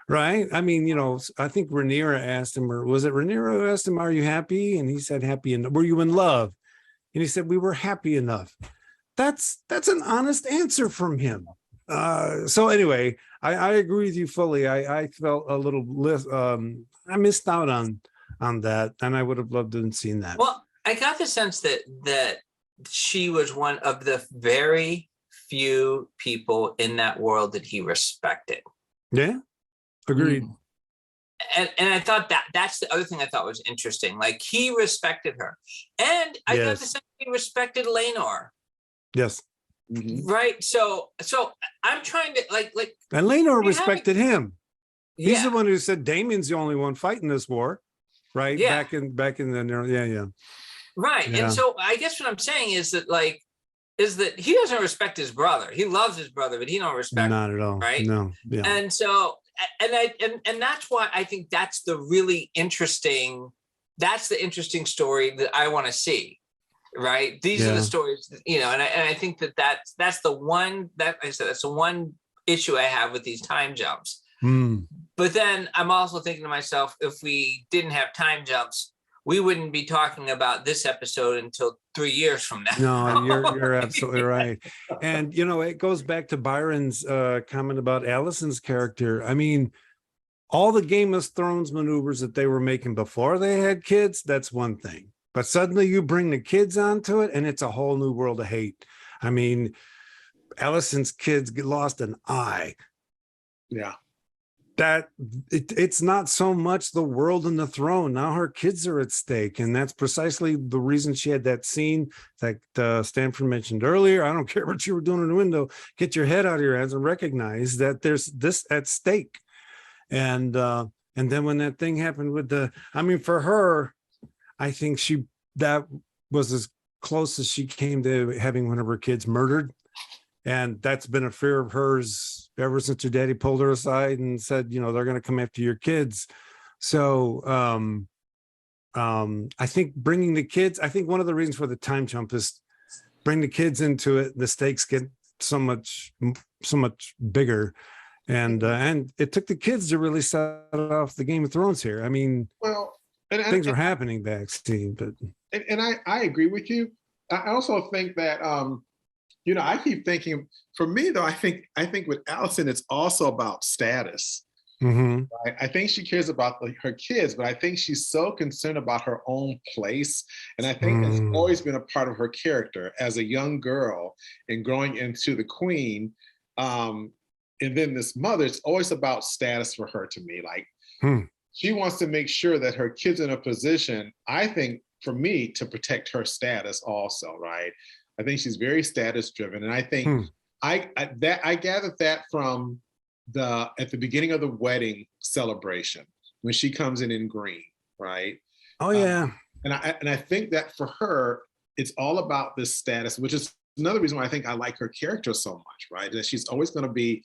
Right. I mean, I think Rhaenyra asked him, or was it Rhaenyra who asked him, are you happy? And he said, happy. And were you in love? And he said, we were happy enough. that's an honest answer from him. So anyway, I agree with you fully. I felt a little I missed out on that, and I would have loved to have seen that. Well, I got the sense that she was one of the very few people in that world that he respected. Yeah, agreed. And I thought that's the other thing I thought was interesting. Like, he respected her, and I got the sense he respected Lenore. Yes. Right. So I'm trying to like, and Lenore respected him. Yeah. He's the one who said Damien's the only one fighting this war, right? Yeah. Back in the Right. Yeah. And so I guess what I'm saying is that he doesn't respect his brother. He loves his brother, but he don't respect not at all. Right. No. Yeah. And so and that's why I think that's the really interesting. That's the interesting story that I want to see. Right. These are the stories, and I think that's the one that I said, that's the one issue I have with these time jumps. But then I'm also thinking to myself, if we didn't have time jumps, we wouldn't be talking about this episode until 3 years from now. No, you're absolutely right. And, it goes back to Byron's comment about Allison's character. I mean, all the Game of Thrones maneuvers that they were making before they had kids, that's one thing. But suddenly you bring the kids onto it, and it's a whole new world of hate. I mean, Allison's kids get lost an eye. Yeah. That it's not so much the world and the throne. Now her kids are at stake. And that's precisely the reason she had that scene that Stanford mentioned earlier. I don't care what you were doing in the window. Get your head out of your hands and recognize that there's this at stake. And then when that thing happened with for her, I think that was as close as she came to having one of her kids murdered. And that's been a fear of hers ever since her daddy pulled her aside and said, they're going to come after your kids. So I think bringing the kids, I think one of the reasons for the time jump is bring the kids into it. The stakes get so much bigger. And it took the kids to really set off the Game of Thrones here. I mean, things were happening backstage, but I agree with you. I also think that I keep thinking, for me though, I think with Allison, it's also about status. Right? I think she cares about her kids, but I think she's so concerned about her own place. And I think that's always been a part of her character as a young girl and growing into the queen. And then this mother, it's always about status for her to me. Like, she wants to make sure that her kids are in a position, I think, for me, to protect her status also, right? I think she's very status driven. And I think I gathered that from at the beginning of the wedding celebration, when she comes in green, right? Oh yeah. And I think that for her, it's all about this status, which is another reason why I think I like her character so much, right? That she's always going to be,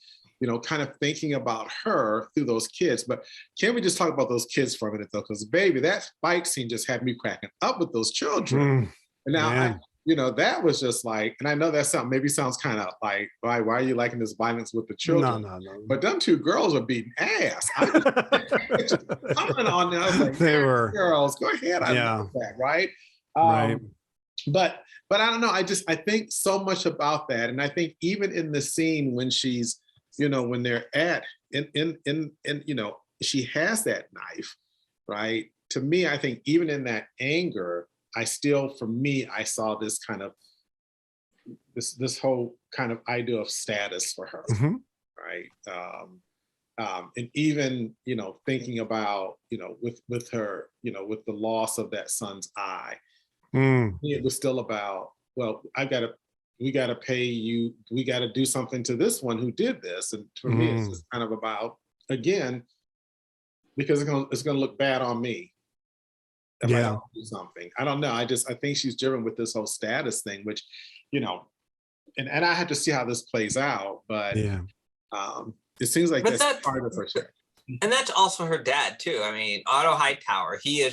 kind of thinking about her through those kids. But can we just talk about those kids for a minute, though? Because, baby, that fight scene just had me cracking up with those children. And now, that was just like, and I know that sounds kind of like, why are you liking this violence with the children? No. But them two girls are beating ass. Just coming on there. I was like, they were girls, go ahead. I love that, right? Right. But I don't know. I think so much about that. And I think even in the scene when she's, when they're she has that knife, right? To me, I think even in that anger, I saw this kind of, this whole kind of idea of status for her, right? And even, thinking about, with her, with the loss of that son's eye, it was still about, well, we got to pay you. We got to do something to this one who did this. And for me, it's just kind of about, again, because it's going to look bad on me if I don't do something. I don't know. I think she's driven with this whole status thing, which, and I have to see how this plays out, but it seems like that's part of her share. And that's also her dad too. I mean, Otto Hightower, he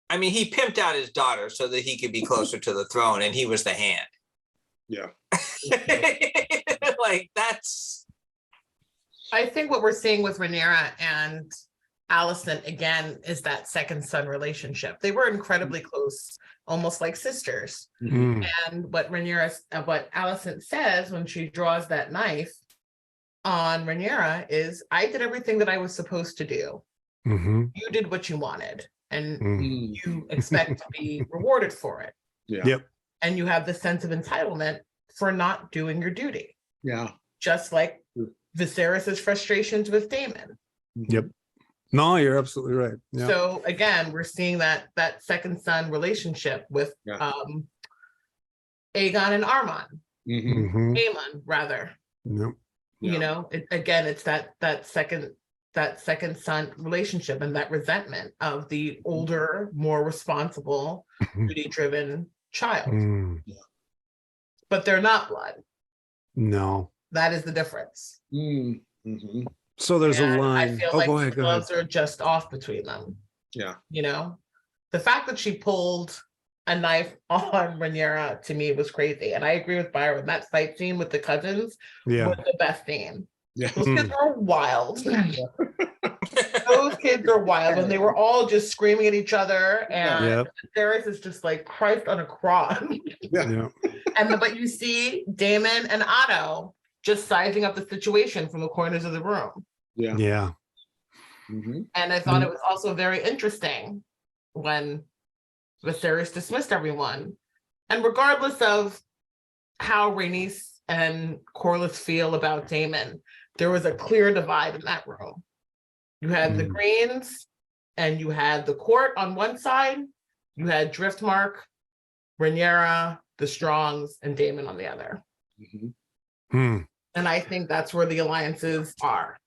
pimped out his daughter so that he could be closer to the throne, and he was the hand. Yeah. Like, that's. I think what we're seeing with Rhaenyra and Allison again is that second son relationship. They were incredibly close almost like sisters. Mm. And what Allison says when she draws that knife on Rhaenyra is, I did everything that I was supposed to do. Mm-hmm. You did what you wanted, and Mm. you expect to be rewarded for it. Yeah. Yep. And you have the sense of entitlement for not doing your duty. Yeah. Just like Viserys's frustrations with Daemon. Yep. No, you're absolutely right. Yeah. So again, we're seeing that second son relationship with Aegon and Armon. Mm-hmm. Aemon, rather. Yep. You know, it's that second son relationship and that resentment of the older, more responsible, duty-driven child. Mm. But they're not blood. No. That is the difference. Mm-hmm. So there's And a line. I feel Oh, like go the ahead. Go gloves ahead. are just off between them. Yeah. You know, the fact that she pulled a knife on Rhaenyra to me was crazy. And I agree with Byron. That fight scene with the cousins Yeah. was the best scene. Yeah. Those kids are wild. Those kids are wild, and they were all just screaming at each other. And Yep. Viserys is just like Christ on a cross. Yeah. But you see Daemon and Otto just sizing up the situation from the corners of the room. Yeah. Yeah. Mm-hmm. And I thought it was also very interesting when Viserys dismissed everyone. And regardless of how Rhaenys and Corlys feel about Daemon, there was a clear divide in that room. You had the Greens and you had the court on one side. You had Driftmark, Rhaenyra, the Strongs, and Daemon on the other. Mm-hmm. Mm. And I think that's where the alliances are.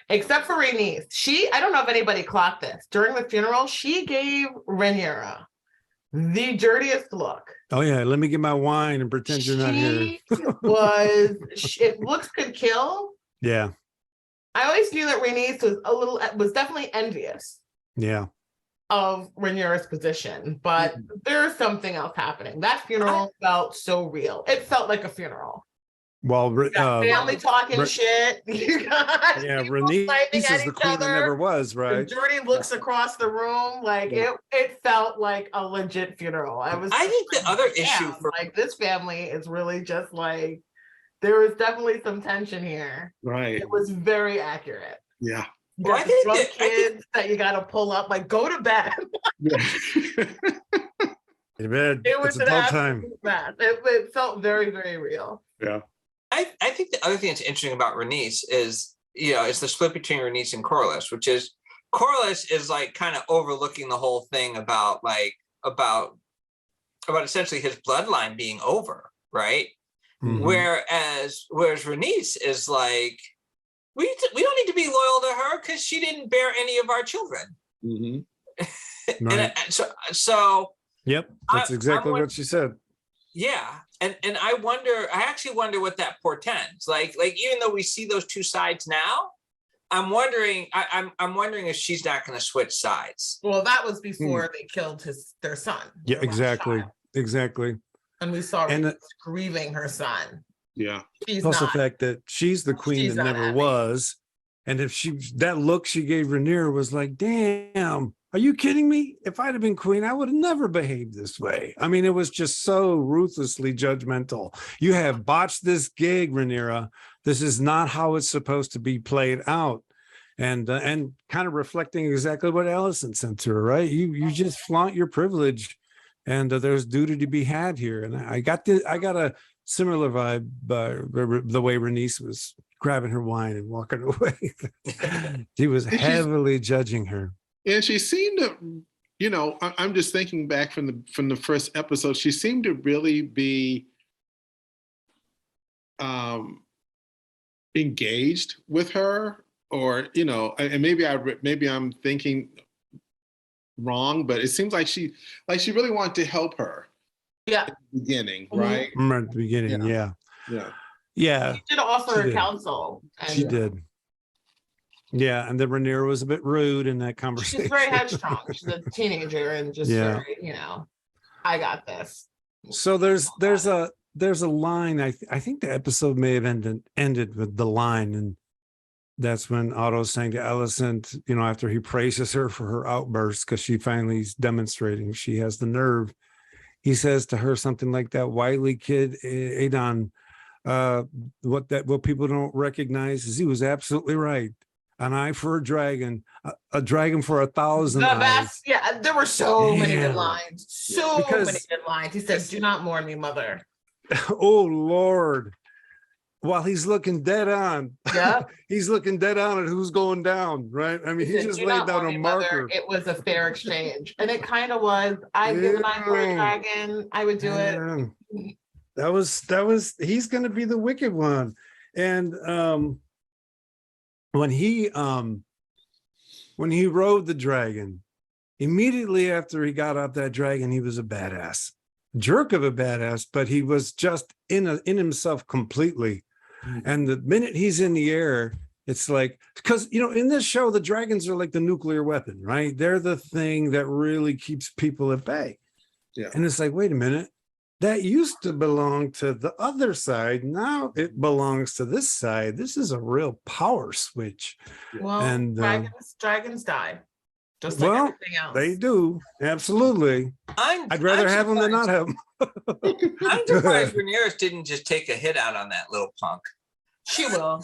Except for Rhaenys. I don't know if anybody clocked this. During the funeral, she gave Rhaenyra the dirtiest look. Oh yeah. Let me get my wine and pretend you're not here. If looks could kill. Yeah. I always knew that Rhaenys was definitely envious Yeah. of Rhaenyra's position, but there's something else happening. That funeral felt so real. It felt like a funeral. Well, You got family talking shit. You got Rhaenys is the queen that never was, right? Dirty looks across the room. Like it felt like a legit funeral. I think the other issue for like this family is really just like, there was definitely some tension here. Right. It was very accurate. Yeah. You got the drunk kids that you got to pull up, like go to bed. It was It's adult time. It felt very, very real. Yeah. I think the other thing that's interesting about Rhaenys is, is the split between Rhaenys and Corlys, which is Corlys is like kind of overlooking the whole thing about essentially his bloodline being over, right? Mhm. Whereas Rhaenys is like, we don't need to be loyal to her because she didn't bear any of our children. Mm-hmm. Right. So Yep, that's exactly what she said. Yeah, and I actually wonder what that portends. Like even though we see those two sides now, I'm wondering if she's not going to switch sides. Well, that was before they killed their son. Yeah, exactly. And we saw her grieving her son. Yeah. Plus the fact that she's the queen that never was, and if that look she gave Rhaenyra was like, damn, are you kidding me? If I'd have been queen, I would have never behaved this way. I mean, it was just so ruthlessly judgmental. You have botched this gig, Rhaenyra. This is not how it's supposed to be played out. And kind of reflecting exactly what Allison said to her, right? You just flaunt your privilege, and there's duty to be had here. And I got a similar vibe by the way Rhaenys was grabbing her wine and walking away. She was heavily judging her. And she seemed to, I'm just thinking back from the first episode, she seemed to really be engaged with her, or, and maybe I'm thinking wrong, but it seems like she really wanted to help her. Yeah. At the beginning, right? At the beginning, yeah. She did offer her counsel. She did. Yeah, and then Rhaenyra was a bit rude in that conversation. She's very headstrong. She's a teenager and just very, I got this. So there's a line. I think the episode may have ended with the line, and that's when Otto's saying to Alicent, after he praises her for her outburst, because she finally is demonstrating she has the nerve. he says to her something like that, "Wily kid, Adon, what people don't recognize is he was absolutely right. An eye for a dragon, a dragon for 1,000 The eyes." best. Yeah, there were so many good Damn. lines. So Because- many good lines. He said, "Do not mourn me, mother." Oh Lord. While he's looking dead on. Yeah. He's looking dead on at who's going down, right? I mean, he said, just "Do laid not down mourn a me, mother. marker. It was a fair exchange." And it kind of was. I'd give an eye for a Yeah. dragon. I would do it. Yeah. That was he's gonna be the wicked one. And when he rode the dragon, immediately after he got off that dragon, he was a badass. Jerk of a badass, but he was just in himself completely. And the minute he's in the air, it's like, because in this show, the dragons are like the nuclear weapon, right? They're the thing that really keeps people at bay. Yeah. And it's like, wait a minute, that used to belong to the other side. Now it belongs to this side. This is a real power switch. Well, And, dragons die. Just like well, everything else. They do. Absolutely. I'd rather have them than not have them. I'm surprised Rhaenyra didn't just take a hit out on that little punk. She will.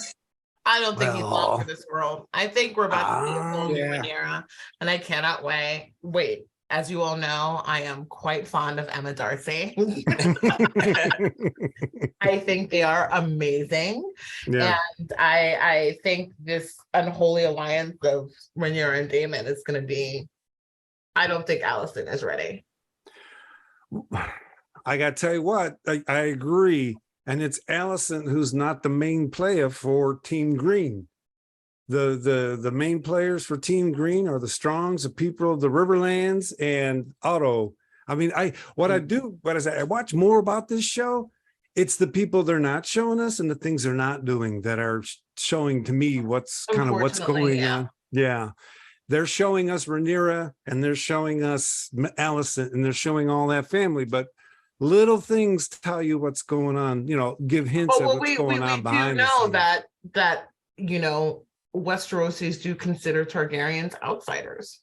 I don't think he's long for Well, this world. I think we're about to see a whole new yeah. Rhaenyra, and I cannot wait. As you all know, I am quite fond of Emma Darcy. I think they are amazing. Yeah. And I think this unholy alliance of Rhaenyra and Daemon is going to be, I don't think Allison is ready. I got to tell you what, I agree. And it's Allison who's not the main player for Team Green. The main players for Team Green are the Strongs, the people of the Riverlands, and Otto. I mean, I watch more about this show. It's the people they're not showing us and the things they're not doing that are showing to me what's going on. Yeah. They're showing us Rhaenyra and they're showing us Allison and they're showing all that family, but little things tell you what's going on, give hints at what's going on behind the scenes. We do know that Westerosis do consider Targaryens outsiders.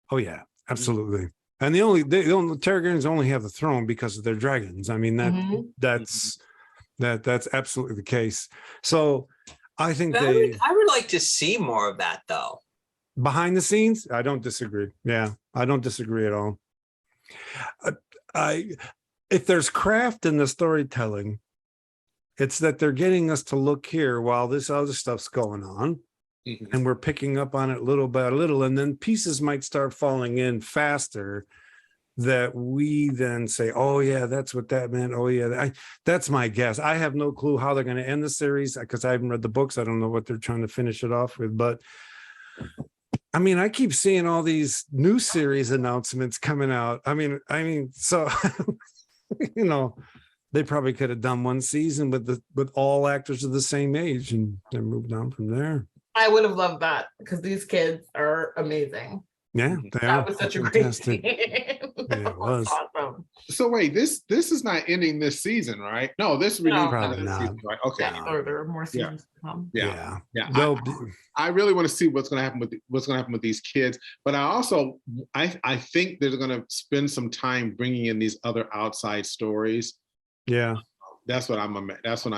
Oh yeah, absolutely. And the Targaryens only have the throne because of their dragons. I mean, that's absolutely the case. So I think I would like to see more of that though. Behind the scenes, I don't disagree. Yeah, I don't disagree at all. If there's craft in the storytelling, it's that they're getting us to look here while this other stuff's going on. And we're picking up on it little by little, and then pieces might start falling in faster that we then say, oh yeah, that's what that meant. Oh yeah, that's my guess. I have no clue how they're going to end the series because I haven't read the books. I don't know what they're trying to finish it off with, but I mean, I keep seeing all these new series announcements coming out. I mean, so they probably could have done one season with all actors of the same age and then moved on from there. I would have loved that because these kids are amazing. Yeah, that was such a great fantastic. scene. Yeah, it was awesome. So wait, this is not ending this season, right? No, this released probably this not. season, right? Okay. Yeah, there are more seasons to come. Yeah. Well, I really want to see what's going to happen with these kids, but I think they're going to spend some time bringing in these other outside stories. yeah. That's what I'm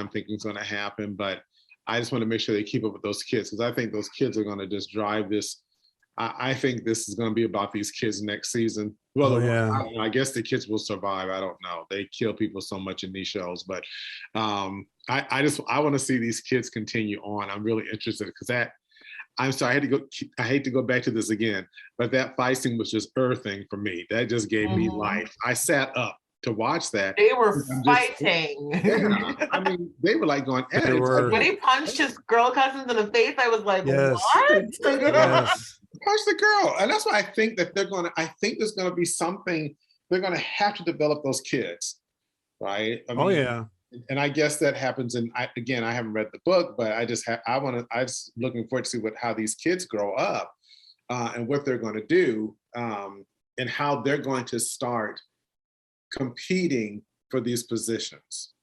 thinking is going to happen. But I just want to make sure they keep up with those kids because I think those kids are going to just drive this. I think this is going to be about these kids next season. Well, yeah. I don't know. I guess the kids will survive. I don't know. They kill people so much in these shows, but I want to see these kids continue on. I'm really interested because I'm sorry, I hate to go back to this again, but that fight scene was just earthing for me. That just gave me life. I sat up to watch that. They were fighting. I mean, they were like going at it. When he punched his girl cousins in the face, I was like, yes. what? Yes. Punch the girl. And that's why I think that I think there's going to be something, they're going to have to develop those kids, right? I mean, Oh yeah. And I guess that happens. And I haven't read the book, but I'm just looking forward to see how these kids grow up and what they're going to do and how they're going to start competing for these positions.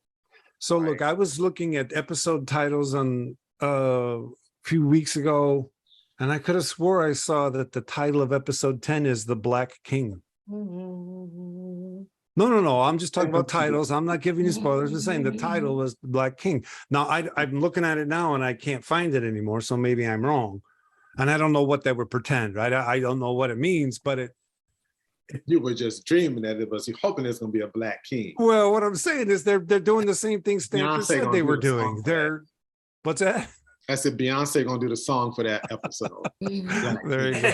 So right? look, I was looking at episode titles on a few weeks ago, and I could have swore I saw that the title of episode 10 is The Black King. No. I'm just talking about titles. I'm not giving you spoilers. I'm saying the title was The Black King. Now, I'm looking at it now and I can't find it anymore. So maybe I'm wrong. And I don't know what they would pretend, right? I don't know what it means, but You were just dreaming that it was, you're hoping there's going to be a Black King. well, what I'm saying is they're doing the same thing Stanford Beyonce said gonna they do were the song doing. for What's that? I said Beyonce going to do the song for that episode. There you go.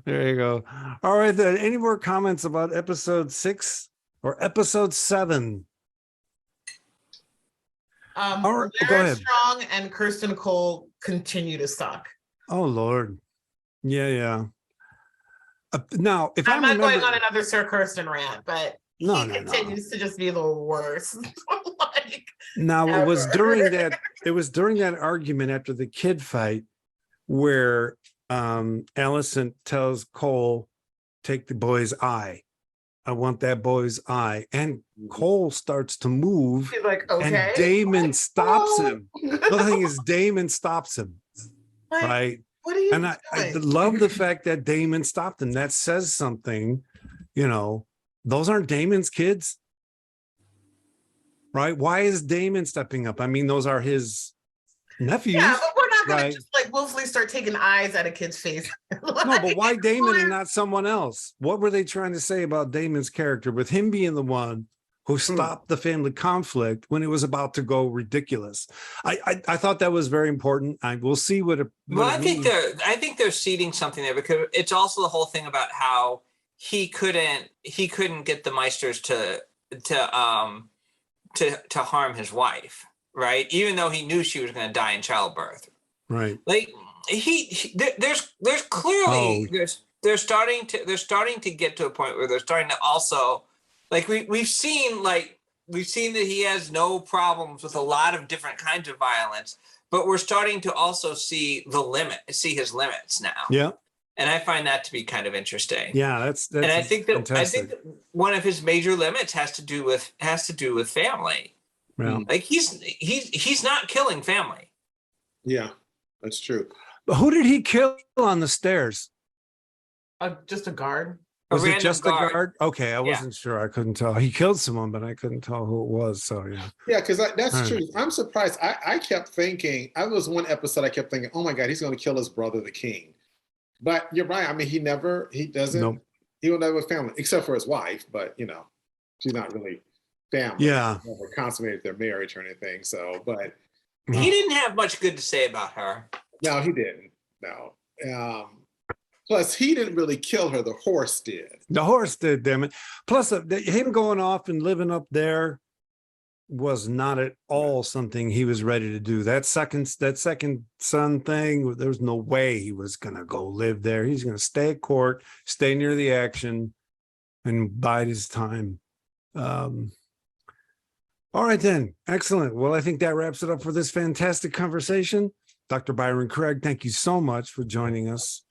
There you go. All right, then. Any more comments about episode 6 or episode 7? All right, go Lara ahead. Strong and Kirsten Cole continue to suck. Oh Lord, yeah. Now, if I'm I not remember, going on another Sir Kirsten rant, but No. he continues to just be the worst. Like, now it was ever. during that argument after the kid fight where Allison tells Cole, "Take the boy's eye. I want that boy's eye," and Cole starts to move. He's like, okay. And Damon stops "Oh." him. The thing is, Damon stops him, Like, right? what are you And I doing? love the fact that Damon stopped him. That says something, those aren't Damon's kids, right? Why is Damon stepping up? I mean, those are his nephews. Yeah, but we're not gonna right? just like willfully start taking eyes at a kid's face. No, but why Damon and not someone else? What were they trying to say about Damon's character with him being the one who stopped the family conflict when it was about to go ridiculous? I thought that was very important. We'll see what it Well, means. I think they're seeding something there, because it's also the whole thing about how he couldn't get the Meisters to harm his wife, right? Even though he knew she was going to die in childbirth. Right. Like there's clearly Oh. they're starting to get to a point where they're starting to also, like, we've seen that he has no problems with a lot of different kinds of violence, but we're starting to also see his limits now. Yeah. And I find that to be kind of interesting. Yeah, that's and I think fantastic. that one of his major limits has to do with family. Yeah. Like he's not killing family. Yeah, that's true. But who did he kill on the stairs? Just a guard. Was it random just the guard? Okay, I Yeah. wasn't sure. I couldn't tell. He killed someone, but I couldn't tell who it was. So yeah. Yeah, because that's All right. true. I'm surprised. I kept thinking, I was one episode I kept thinking, oh my God, he's going to kill his brother, the king. But you're right. I mean, he doesn't, Nope. he will never have family, except for his wife, but she's not really family. Yeah. Never consummated their marriage or anything. So, but He didn't have much good to say about her. no, he didn't. No. Plus, he didn't really kill her. The horse did. The horse did, damn it. Plus, him going off and living up there was not at all something he was ready to do. That second son thing, there was no way he was going to go live there. He's going to stay at court, stay near the action, and bide his time. All right, then. Excellent. Well, I think that wraps it up for this fantastic conversation. Dr. Byron Craig, thank you so much for joining us.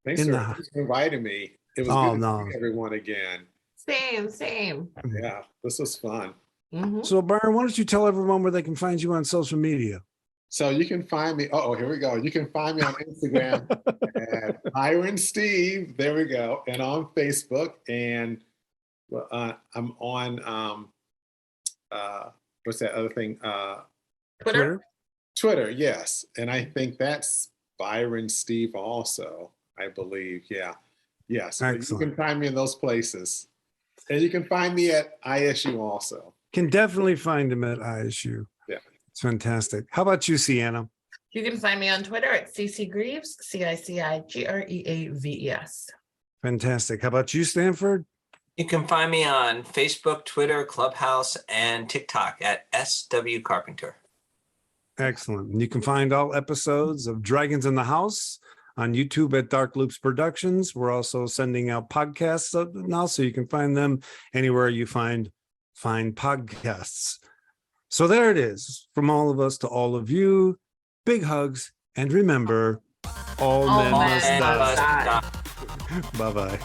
Thanks for inviting me. It was good to see everyone again. Same. Yeah, this was fun. Mhm. So, Byron, why don't you tell everyone where they can find you on social media? So you can find me. Oh, here we go. You can find me on Instagram at Byron Steve. There we go. And on Facebook. And I'm on what's that other thing? Twitter, yes. And I think that's Byron Steve also, I believe. Yeah. Yes. Yeah, so you can find me in those places. And you can find me at ISU also. Can definitely find him at ISU. Yeah. It's fantastic. How about you, Cianna? You can find me on Twitter at CC Greaves, CICIGREAVES. Fantastic. How about you, Stanford? You can find me on Facebook, Twitter, Clubhouse, and TikTok at SW Carpenter. Excellent. And you can find all episodes of Dragons in the House on YouTube at Dark Loops Productions. We're also sending out podcasts now, so you can find them anywhere you find podcasts. So there it is. From all of us to all of you, big hugs. And remember, all men must die. Bye-bye.